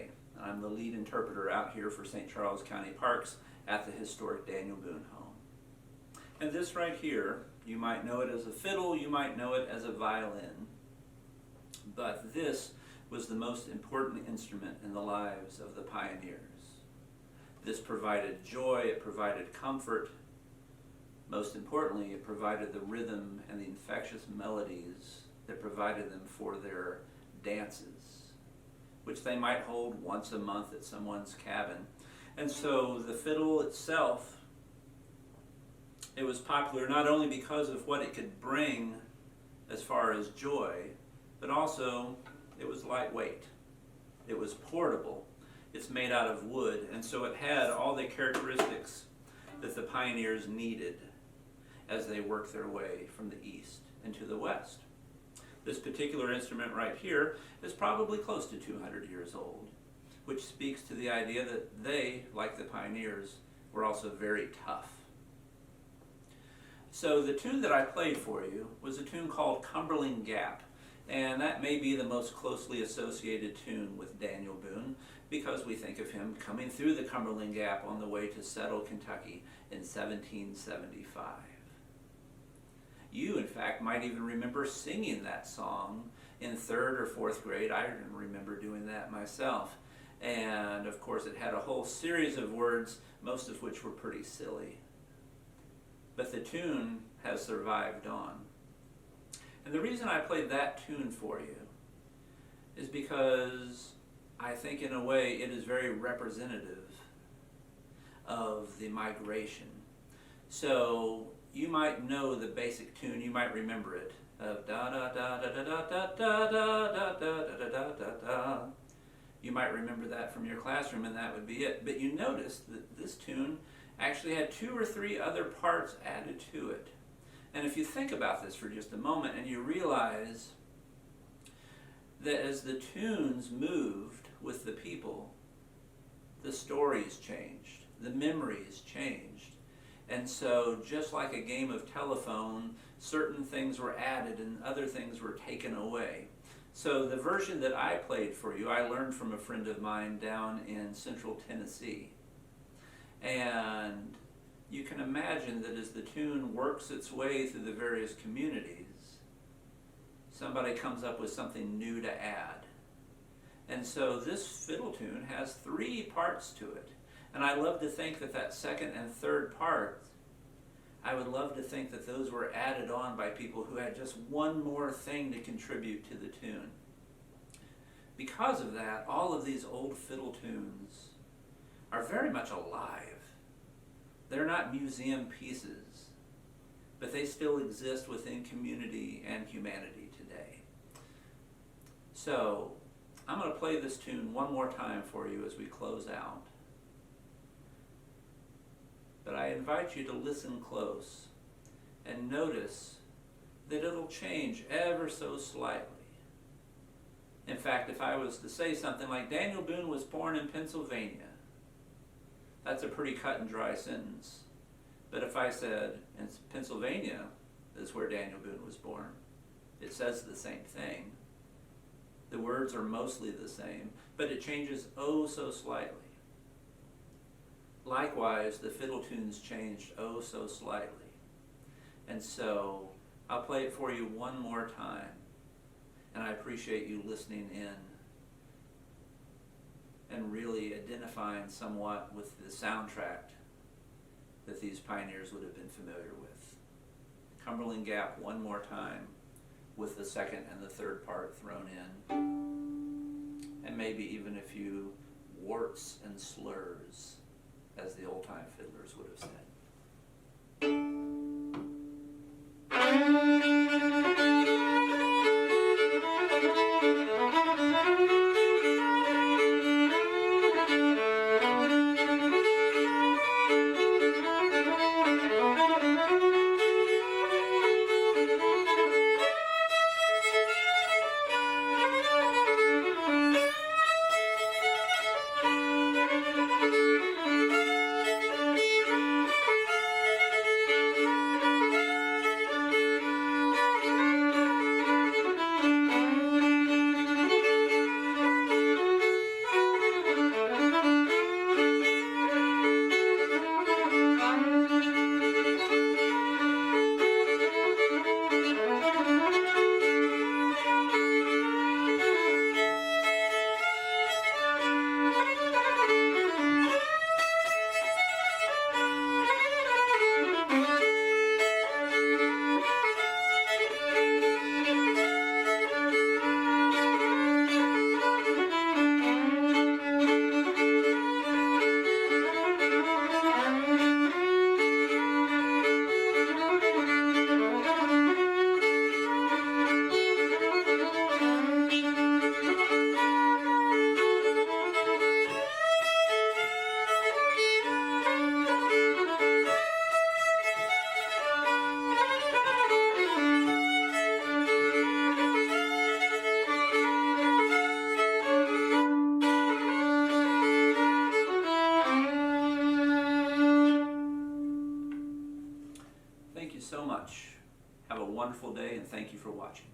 today. I'm the lead interpreter out here for St. Charles County Parks at the historic Daniel Boone home. And this right here, you might know it as a fiddle, you might know it as a violin, but this was the most important instrument in the lives of the pioneers. This provided joy, it provided comfort. Most importantly, it provided the rhythm and the infectious melodies that provided them for their dances, which they might hold once a month at someone's cabin. And so the fiddle itself, it was popular not only because of what it could bring as far as joy, but also it was lightweight. It was portable. It's made out of wood, and so it had all the characteristics that the pioneers needed as they worked their way from the east into the west. This particular instrument right here is probably close to 200 years old, which speaks to the idea that they, like the pioneers, were also very tough. So the tune that I played for you was a tune called Cumberland Gap, and that may be the most closely associated tune with Daniel Boone because we think of him coming through the Cumberland Gap on the way to settle Kentucky in 1775. You, in fact, might even remember singing that song in 3rd or 4th grade. I even remember doing that myself. And of course it had a whole series of words, most of which were pretty silly. But the tune has survived on. And the reason I played that tune for you is because I think in a way it is very representative of the migration. So you might know the basic tune, you might remember it, of da da da da da da da da da da da da da da. You might remember that from your classroom and that would be it. But you notice that this tune actually had 2 or 3 other parts added to it. And if you think about this for just a moment and you realize that as the tunes moved with the people, the stories changed, the memories changed. And so just like a game of telephone, certain things were added and other things were taken away. So the version that I played for you, I learned from a friend of mine down in central Tennessee. And you can imagine that as the tune works its way through the various communities, somebody comes up with something new to add. And so this fiddle tune has 3 parts to it. And I love to think that that 2nd and 3rd part, I would love to think that those were added on by people who had just one more thing to contribute to the tune. Because of that, all of these old fiddle tunes are very much alive. They're not museum pieces, but they still exist within community and humanity today. So I'm going to play this tune one more time for you as we close out. But I invite you to listen close and notice that it'll change ever so slightly. In fact, if I was to say something like Daniel Boone was born in Pennsylvania, that's a pretty cut and dry sentence. But if I said in Pennsylvania is where Daniel Boone was born, it says the same thing. The words are mostly the same, but it changes oh so slightly. Likewise, the fiddle tunes changed oh so slightly. And so I'll play it for you one more time, and I appreciate you listening in and really identifying somewhat with the soundtrack that these pioneers would have been familiar with. Cumberland Gap one more time with the 2nd and the 3rd part thrown in, and maybe even a few warts and slurs, as the old-time fiddlers would have said. you so much. Have a wonderful day, and thank you for watching.